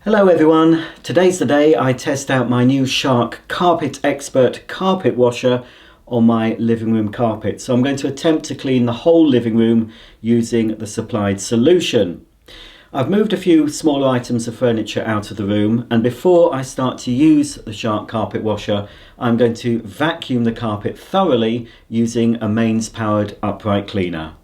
Hello everyone, today's the day I test out my new Shark Carpet Xpert carpet washer on my living room carpet. So I'm going to attempt to clean the whole living room using the supplied solution. I've moved a few smaller items of furniture out of the room, and before I start to use the Shark carpet washer I'm going to vacuum the carpet thoroughly using a mains powered upright cleaner.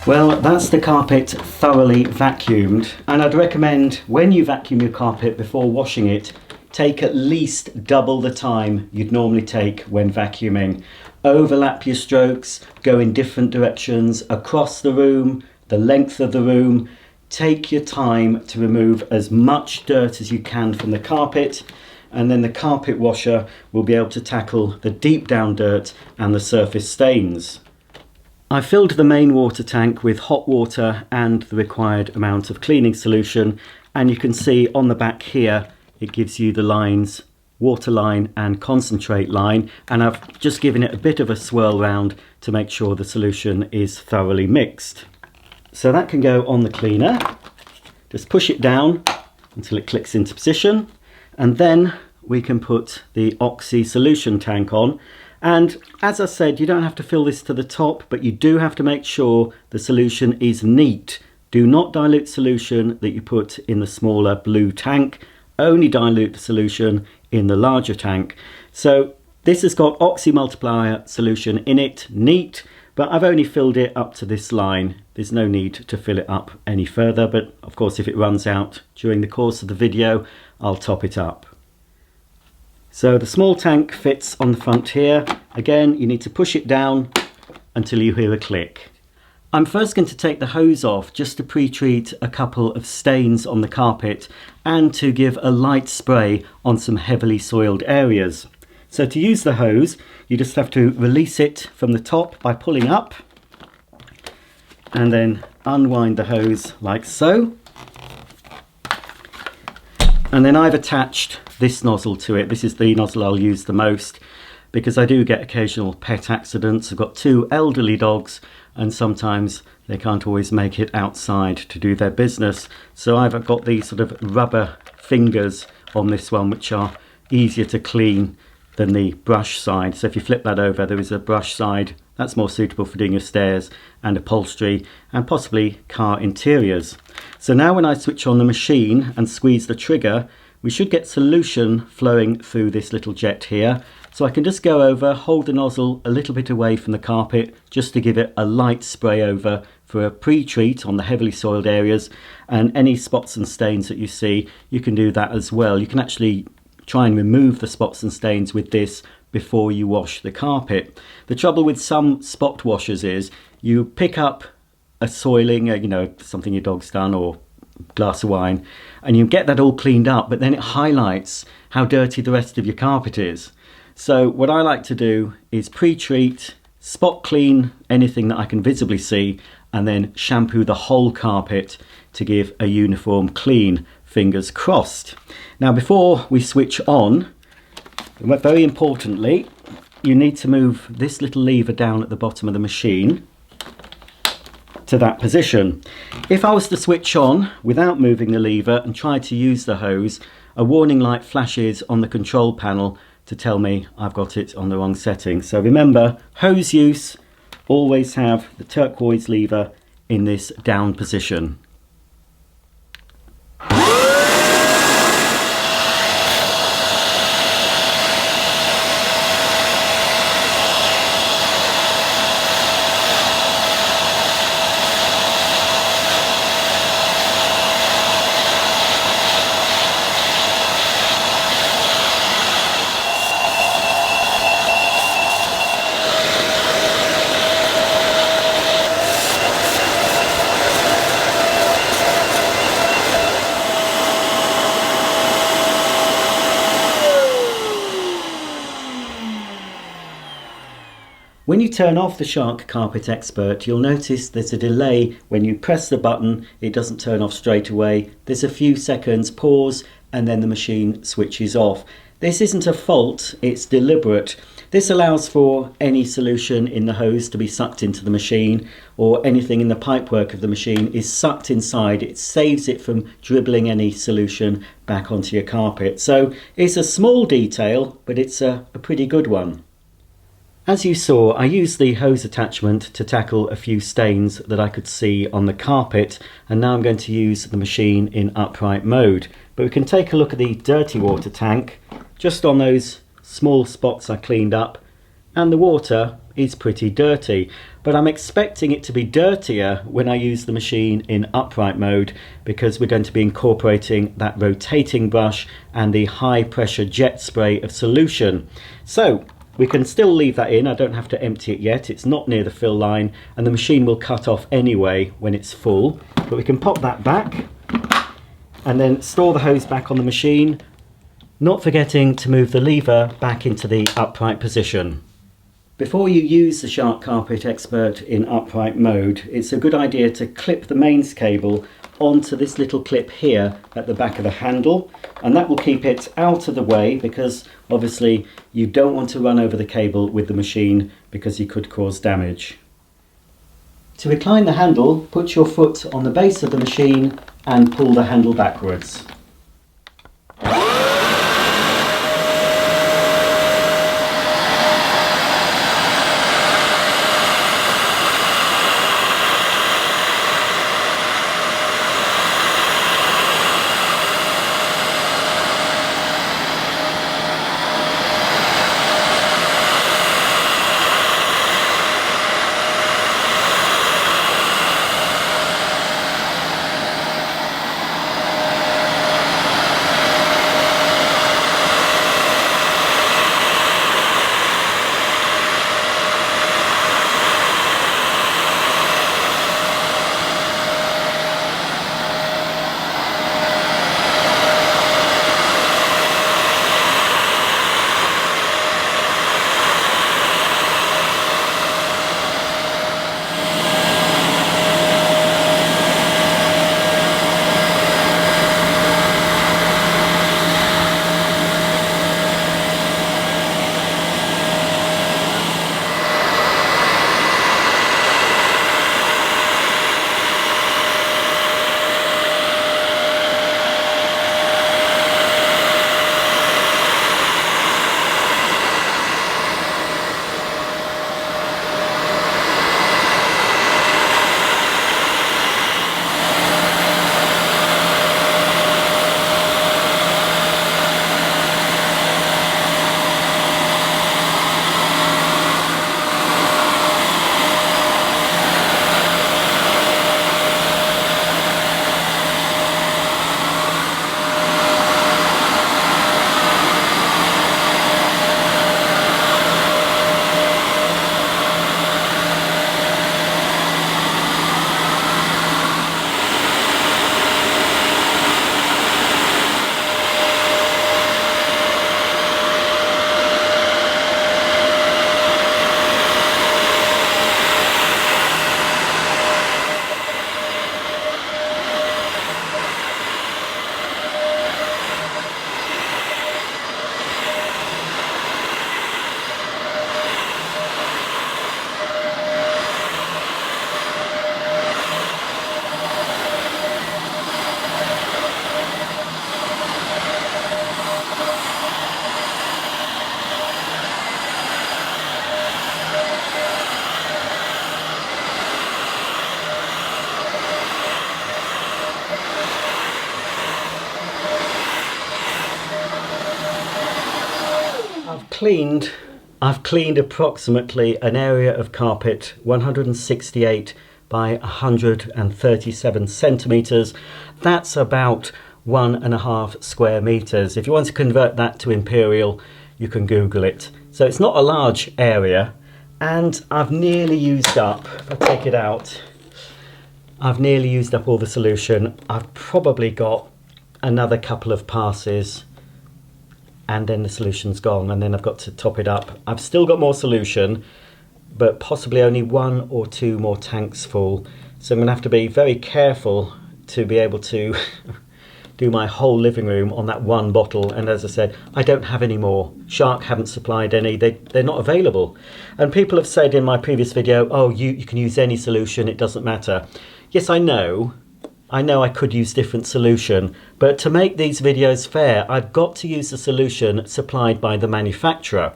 Well, that's the carpet thoroughly vacuumed, and I'd recommend when you vacuum your carpet before washing it, take at least double the time you'd normally take when vacuuming. Overlap your strokes, go in different directions, across the room, the length of the room. Take your time to remove as much dirt as you can from the carpet, and then the carpet washer will be able to tackle the deep down dirt and the surface stains. I filled the main water tank with hot water and the required amount of cleaning solution, and you can see on the back here it gives you the lines, water line and concentrate line, and I've just given it a bit of a swirl round to make sure the solution is thoroughly mixed. So that can go on the cleaner. Just push it down until it clicks into position, and then we can put the oxy solution tank on. And as I said, you don't have to fill this to the top, but you do have to make sure the solution is neat. Do not dilute solution that you put in the smaller blue tank. Only dilute the solution in the larger tank. So this has got oxy multiplier solution in it, neat, but I've only filled it up to this line. There's no need to fill it up any further, but of course if it runs out during the course of the video, I'll top it up. So the small tank fits on the front here. Again, you need to push it down until you hear a click. I'm first going to take the hose off just to pre-treat a couple of stains on the carpet and to give a light spray on some heavily soiled areas. So to use the hose, you just have to release it from the top by pulling up and then unwind the hose like so. And then I've attached this nozzle to it. This is the nozzle I'll use the most because I do get occasional pet accidents. I've got two elderly dogs and sometimes they can't always make it outside to do their business. So I've got these sort of rubber fingers on this one which are easier to clean than the brush side. So if you flip that over, there is a brush side that's more suitable for doing your stairs and upholstery and possibly car interiors. So now when I switch on the machine and squeeze the trigger, we should get solution flowing through this little jet here. So I can just go over, hold the nozzle a little bit away from the carpet just to give it a light spray over for a pre-treat on the heavily soiled areas, and any spots and stains that you see, you can do that as well. You can actually try and remove the spots and stains with this before you wash the carpet. The trouble with some spot washers is you pick up a soiling, something your dog's done or glass of wine, and you get that all cleaned up, but then it highlights how dirty the rest of your carpet is. So what I like to do is pre-treat, spot clean anything that I can visibly see, and then shampoo the whole carpet to give a uniform clean, fingers crossed. Now before we switch on, very importantly, you need to move this little lever down at the bottom of the machine to that position. If I was to switch on without moving the lever and try to use the hose, a warning light flashes on the control panel to tell me I've got it on the wrong setting. So remember, hose use, always have the turquoise lever in this down position. When you turn off the Shark Carpet Xpert, you'll notice there's a delay. When you press the button, it doesn't turn off straight away. There's a few seconds pause and then the machine switches off. This isn't a fault, it's deliberate. This allows for any solution in the hose to be sucked into the machine, or anything in the pipework of the machine is sucked inside. It saves it from dribbling any solution back onto your carpet. So it's a small detail, but it's a pretty good one. As you saw, I used the hose attachment to tackle a few stains that I could see on the carpet, and now I'm going to use the machine in upright mode. But we can take a look at the dirty water tank, just on those small spots I cleaned up, and the water is pretty dirty. But I'm expecting it to be dirtier when I use the machine in upright mode, because we're going to be incorporating that rotating brush and the high pressure jet spray of solution. So we can still leave that in, I don't have to empty it yet, it's not near the fill line, and the machine will cut off anyway when it's full. But we can pop that back and then store the hose back on the machine, not forgetting to move the lever back into the upright position. Before you use the Shark Carpet Xpert in upright mode, it's a good idea to clip the mains cable onto this little clip here at the back of the handle, and that will keep it out of the way, because obviously you don't want to run over the cable with the machine because you could cause damage. To recline the handle, put your foot on the base of the machine and pull the handle backwards. I've cleaned approximately an area of carpet 168 by 137 centimeters. That's about 1.5 square meters. If you want to convert that to imperial, you can Google it. So it's not a large area, and I've nearly used up, if I take it out, I've nearly used up all the solution. I've probably got another couple of passes and then the solution's gone, and then I've got to top it up. I've still got more solution, but possibly only 1 or 2 more tanks full. So I'm gonna have to be very careful to be able to do my whole living room on that one bottle. And as I said, I don't have any more. Shark haven't supplied any, they're not available. And people have said in my previous video, oh, you can use any solution, it doesn't matter. Yes, I know I could use different solution, but to make these videos fair, I've got to use the solution supplied by the manufacturer.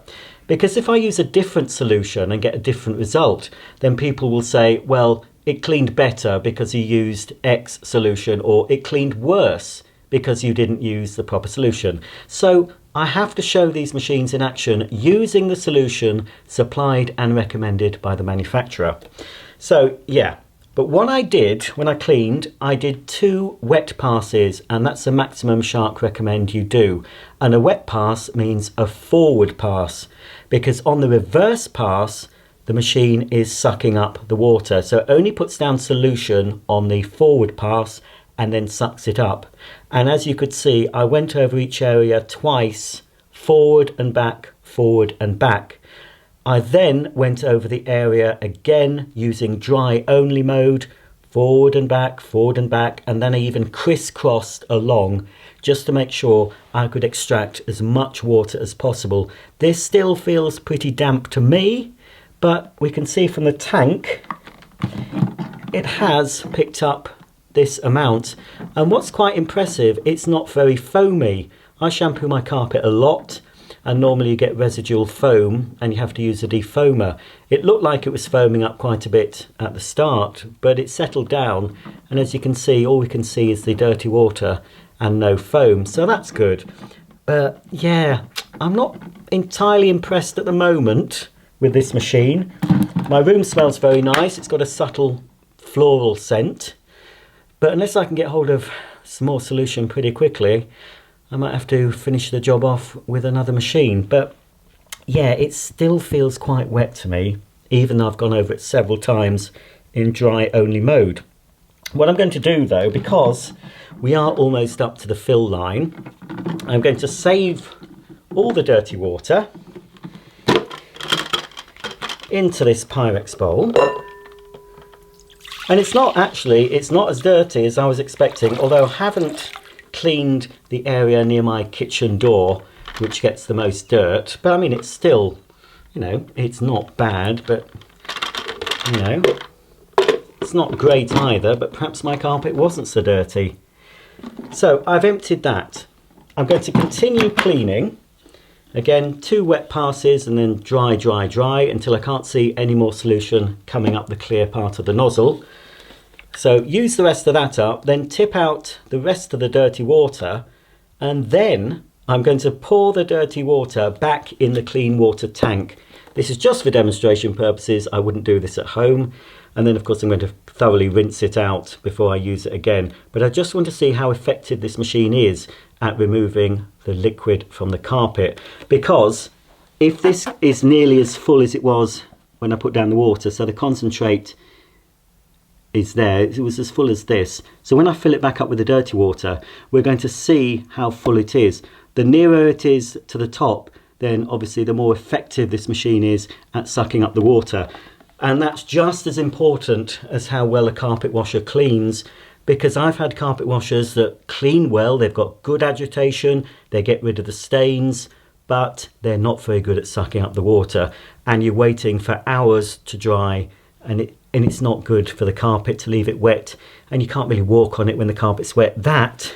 Because if I use a different solution and get a different result, then people will say, well, it cleaned better because you used X solution, or it cleaned worse because you didn't use the proper solution. So I have to show these machines in action using the solution supplied and recommended by the manufacturer. So yeah. But what I did when I cleaned, I did 2 wet passes, and that's the maximum Shark recommend you do. And a wet pass means a forward pass, because on the reverse pass, the machine is sucking up the water. So it only puts down solution on the forward pass and then sucks it up. And as you could see, I went over each area twice, forward and back, forward and back. I then went over the area again using dry only mode, forward and back, and then I even crisscrossed along just to make sure I could extract as much water as possible. This still feels pretty damp to me, but we can see from the tank it has picked up this amount. And what's quite impressive, it's not very foamy. I shampoo my carpet a lot, and normally you get residual foam and you have to use a defoamer. It looked like it was foaming up quite a bit at the start, but it settled down, and as you can see, all we can see is the dirty water and no foam, so that's good. But yeah, I'm not entirely impressed at the moment with this machine. My room smells very nice, it's got a subtle floral scent, but unless I can get hold of some more solution pretty quickly, I might have to finish the job off with another machine. But yeah, it still feels quite wet to me, even though I've gone over it several times in dry only mode. What I'm going to do though, because we are almost up to the fill line, I'm going to save all the dirty water into this Pyrex bowl. And it's not as dirty as I was expecting, although I haven't cleaned the area near my kitchen door, which gets the most dirt. But I mean, it's still, you know, it's not bad, but you know, it's not great either, but perhaps my carpet wasn't so dirty. So I've emptied that. I'm going to continue cleaning. Again, 2 wet passes and then dry until I can't see any more solution coming up the clear part of the nozzle. So use the rest of that up, then tip out the rest of the dirty water, and then I'm going to pour the dirty water back in the clean water tank. This is just for demonstration purposes. I wouldn't do this at home. And then of course I'm going to thoroughly rinse it out before I use it again. But I just want to see how effective this machine is at removing the liquid from the carpet. Because if this is nearly as full as it was when I put down the water, so the concentrate is there, it was as full as this. So when I fill it back up with the dirty water, we're going to see how full it is. The nearer it is to the top, then obviously the more effective this machine is at sucking up the water. And that's just as important as how well a carpet washer cleans, because I've had carpet washers that clean well, they've got good agitation, they get rid of the stains, but they're not very good at sucking up the water. And you're waiting for hours to dry, and it's not good for the carpet to leave it wet, and you can't really walk on it when the carpet's wet. That,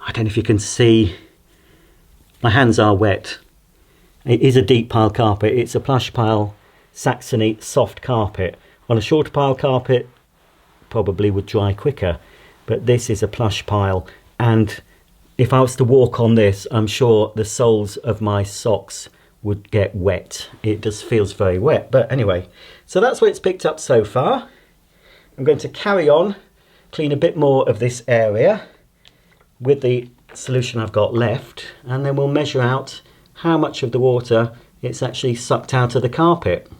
I don't know if you can see, my hands are wet. It is a deep pile carpet. It's a plush pile Saxony soft carpet. On a shorter pile carpet, probably would dry quicker, but this is a plush pile, and if I was to walk on this, I'm sure the soles of my socks would get wet. It just feels very wet. But anyway, so that's what it's picked up so far. I'm going to carry on, clean a bit more of this area with the solution I've got left, and then we'll measure out how much of the water it's actually sucked out of the carpet.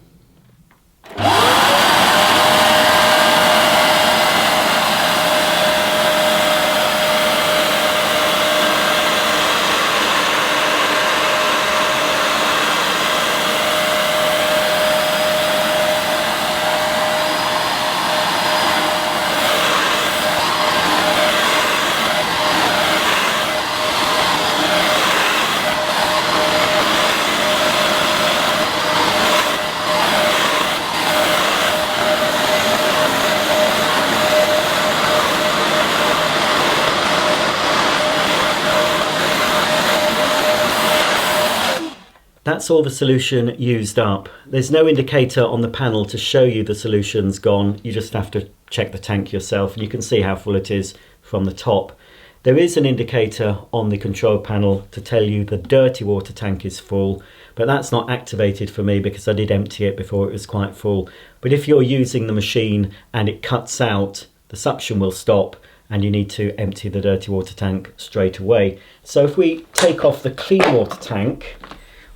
That's all the solution used up. There's no indicator on the panel to show you the solution's gone. You just have to check the tank yourself, and you can see how full it is from the top. There is an indicator on the control panel to tell you the dirty water tank is full, but that's not activated for me because I did empty it before it was quite full. But if you're using the machine and it cuts out, the suction will stop and you need to empty the dirty water tank straight away. So if we take off the clean water tank,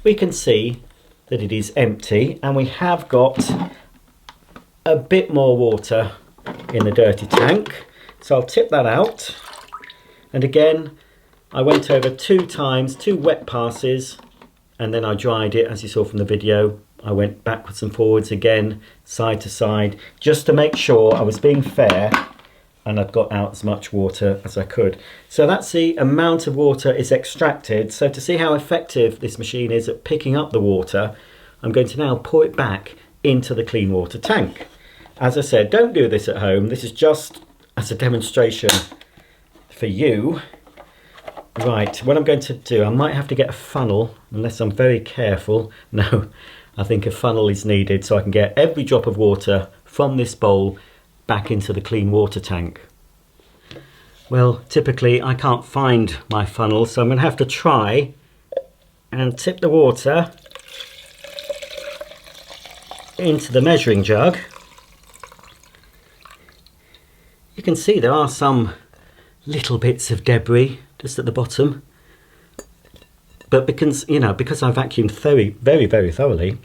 we can see that it is empty, and we have got a bit more water in the dirty tank. So I'll tip that out, and again I went over 2 times, 2 wet passes, and then I dried it. As you saw from the video, I went backwards and forwards again, side to side, just to make sure I was being fair and I've got out as much water as I could. So that's the amount of water is extracted. So to see how effective this machine is at picking up the water, I'm going to now pour it back into the clean water tank. As I said, don't do this at home. This is just as a demonstration for you. Right, what I'm going to do, I might have to get a funnel, unless I'm very careful. No, I think a funnel is needed so I can get every drop of water from this bowl back into the clean water tank. Well, typically I can't find my funnel, so I'm going to have to try and tip the water into the measuring jug. You can see there are some little bits of debris just at the bottom, but because I vacuumed very thoroughly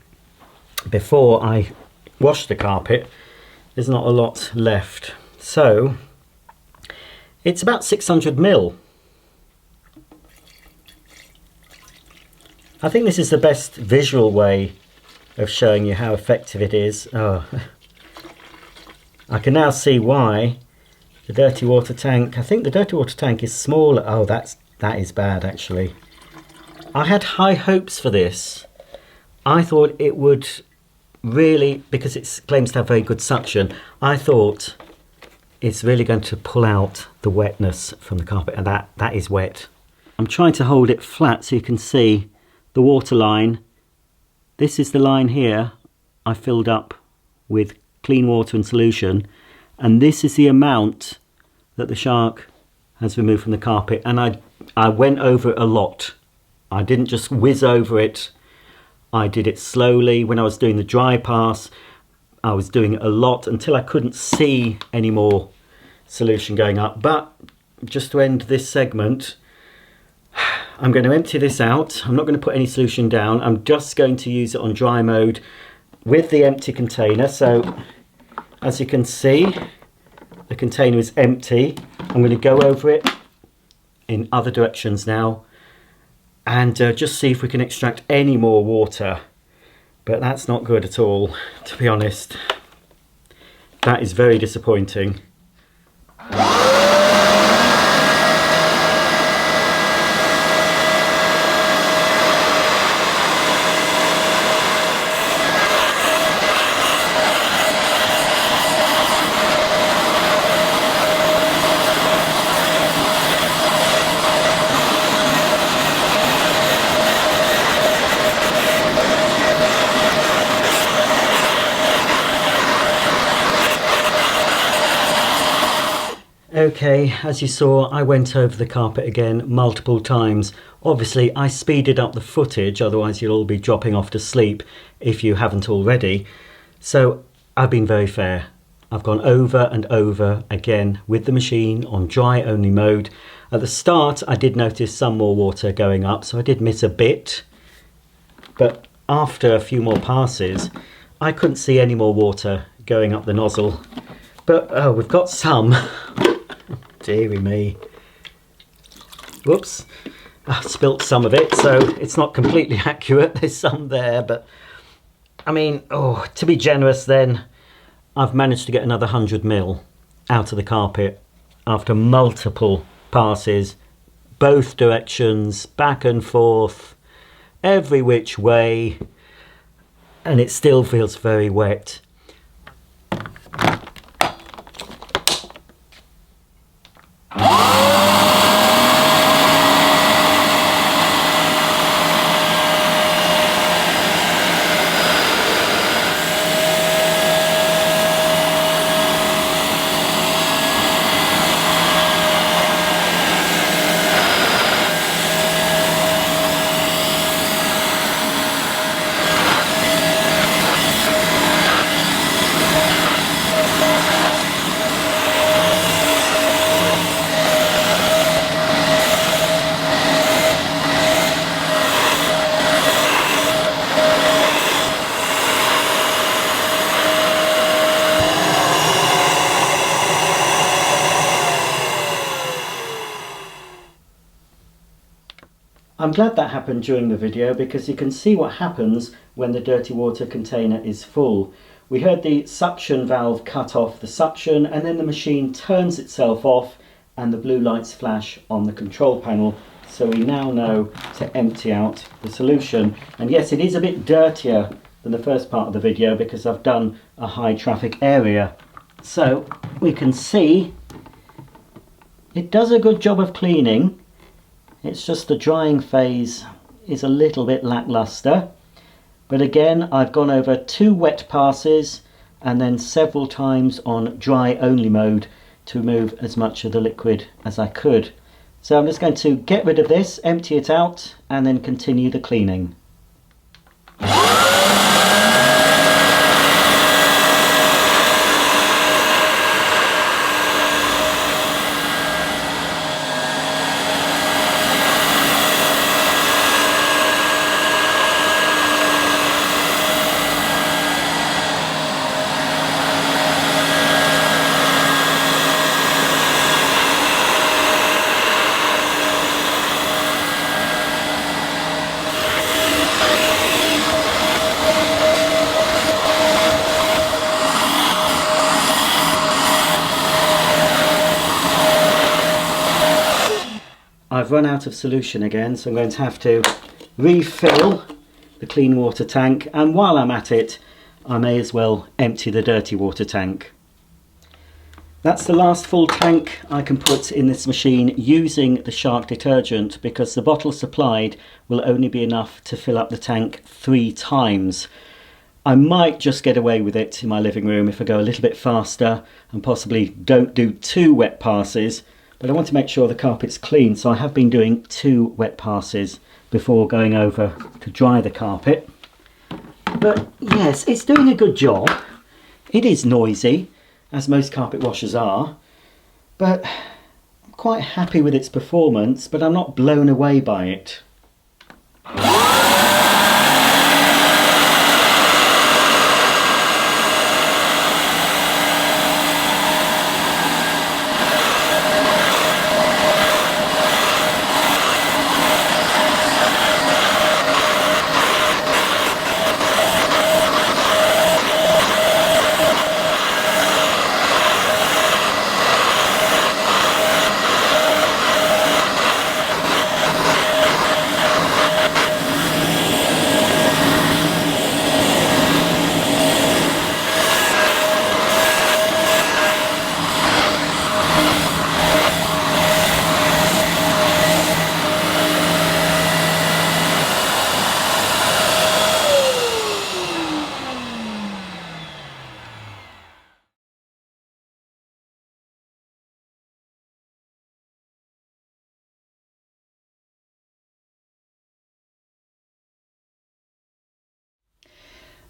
before I washed the carpet, there's not a lot left. So it's about 600 ml. I think this is the best visual way of showing you how effective it is. Oh, I can now see why the dirty water tank, I think the dirty water tank is smaller. Oh, that is bad actually. I had high hopes for this. I thought it would really, because it claims to have very good suction, I thought it's really going to pull out the wetness from the carpet, and that is wet. I'm trying to hold it flat so you can see the water line. This is the line here I filled up with clean water and solution, and this is the amount that the Shark has removed from the carpet, and I went over a lot. I didn't just whiz over it. I did it slowly. When I was doing the dry pass, I was doing it a lot until I couldn't see any more solution going up. But just to end this segment, I'm going to empty this out. I'm not going to put any solution down. I'm just going to use it on dry mode with the empty container. So as you can see, the container is empty. I'm going to go over it in other directions now and just see if we can extract any more water. But that's not good at all, to be honest. That is very disappointing. Okay, as you saw, I went over the carpet again multiple times. Obviously, I speeded up the footage, otherwise you'll all be dropping off to sleep if you haven't already. So I've been very fair. I've gone over and over again with the machine on dry only mode. At the start, I did notice some more water going up, so I did miss a bit. But after a few more passes, I couldn't see any more water going up the nozzle. But oh, we've got some. Deary me. Whoops. I spilt some of it, so it's not completely accurate. There's some there, but I mean, oh, to be generous then, I've managed to get another 100 ml out of the carpet after multiple passes, both directions, back and forth, every which way, and it still feels very wet. I'm glad that happened during the video because you can see what happens when the dirty water container is full. We heard the suction valve cut off the suction and then the machine turns itself off and the blue lights flash on the control panel. So we now know to empty out the solution. And yes, it is a bit dirtier than the first part of the video because I've done a high traffic area. So we can see it does a good job of cleaning. It's just the drying phase is a little bit lackluster. But again, I've gone over 2 wet passes and then several times on dry only mode to remove as much of the liquid as I could. So I'm just going to get rid of this, empty it out, and then continue the cleaning. I've run out of solution again, so I'm going to have to refill the clean water tank, and while I'm at it I may as well empty the dirty water tank. That's the last full tank I can put in this machine using the Shark detergent, because the bottle supplied will only be enough to fill up the tank 3 times. I might just get away with it in my living room if I go a little bit faster and possibly don't do 2 wet passes. But I want to make sure the carpet's clean, so I have been doing 2 wet passes before going over to dry the carpet. But yes, it's doing a good job. It is noisy, as most carpet washers are, but I'm quite happy with its performance, but I'm not blown away by it.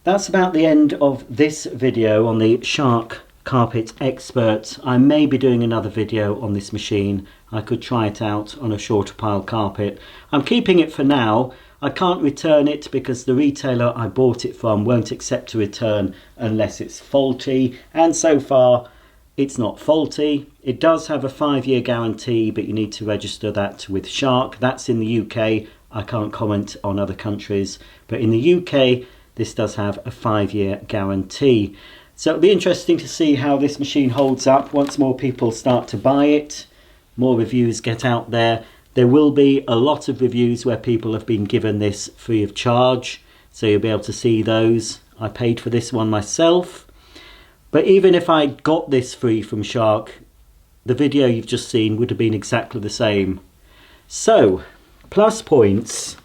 That's about the end of this video on the Shark Carpet Xpert. I may be doing another video on this machine. I could try it out on a shorter pile carpet. I'm keeping it for now. I can't return it because the retailer I bought it from won't accept a return unless it's faulty, and so far it's not faulty. It does have a 5-year guarantee, but you need to register that with Shark. That's in the UK. I can't comment on other countries, but in the UK this does have a 5-year guarantee. So it'll be interesting to see how this machine holds up once more people start to buy it, more reviews get out there. There will be a lot of reviews where people have been given this free of charge, so you'll be able to see those. I paid for this one myself, but even if I got this free from Shark, the video you've just seen would have been exactly the same. So, plus points.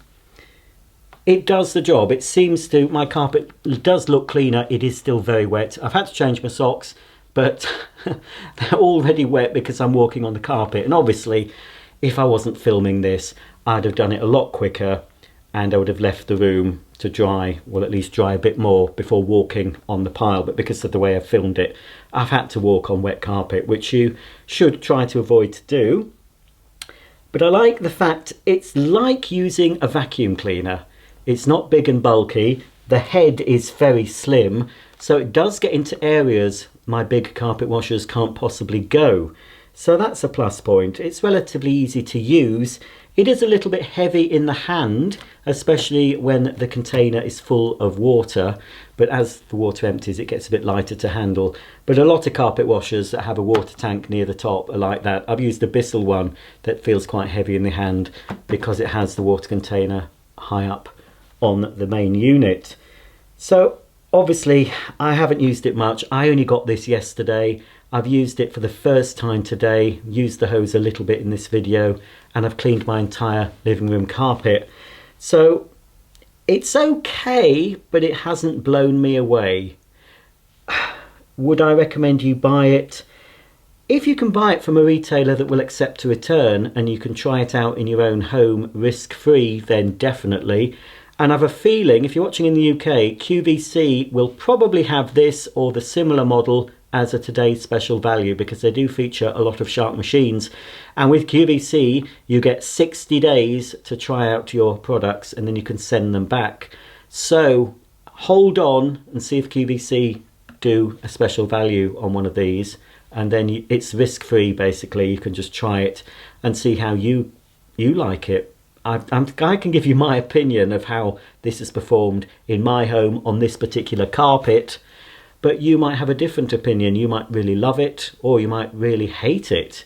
It does the job. It seems to, my carpet does look cleaner. It is still very wet. I've had to change my socks, but they're already wet because I'm walking on the carpet. And obviously, if I wasn't filming this, I'd have done it a lot quicker and I would have left the room to dry, well, at least dry a bit more before walking on the pile. But because of the way I've filmed it, I've had to walk on wet carpet, which you should try to avoid to do. But I like the fact it's like using a vacuum cleaner. It's not big and bulky, the head is very slim, so it does get into areas my big carpet washers can't possibly go. So that's a plus point. It's relatively easy to use. It is a little bit heavy in the hand, especially when the container is full of water, but as the water empties it gets a bit lighter to handle. But a lot of carpet washers that have a water tank near the top are like that. I've used a Bristle one that feels quite heavy in the hand because it has the water container high up on the main unit. So obviously I haven't used it much. I only got this yesterday. I've used it for the first time today, used the hose a little bit in this video, and I've cleaned my entire living room carpet. So it's okay, but it hasn't blown me away. Would I recommend you buy it? If you can buy it from a retailer that will accept a return and you can try it out in your own home risk-free, then definitely. And I have a feeling, if you're watching in the UK, QVC will probably have this or the similar model as a today's special value because they do feature a lot of Shark machines. And with QVC, you get 60 days to try out your products and then you can send them back. So hold on and see if QVC do a special value on one of these. And then it's risk-free, basically. You can just try it and see how you like it. I can give you my opinion of how this has performed in my home on this particular carpet, but you might have a different opinion. You might really love it or you might really hate it.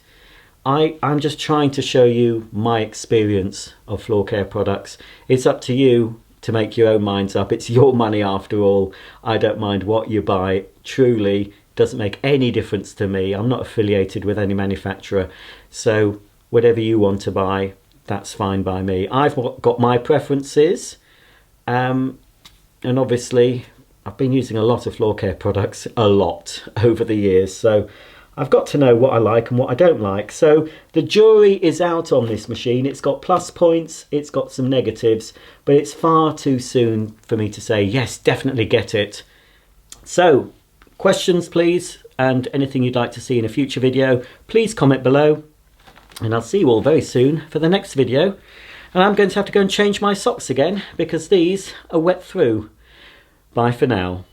I'm just trying to show you my experience of floor care products. It's up to you to make your own minds up. It's your money after all. I don't mind what you buy. Truly, it doesn't make any difference to me. I'm not affiliated with any manufacturer, so whatever you want to buy, that's fine by me. I've got my preferences, and obviously I've been using a lot of floor care products, a lot, over the years, so I've got to know what I like and what I don't like. So the jury is out on this machine. It's got plus points, it's got some negatives, but it's far too soon for me to say, yes, definitely get it. So, questions please, and anything you'd like to see in a future video, please comment below. And I'll see you all very soon for the next video. And I'm going to have to go and change my socks again because these are wet through. Bye for now.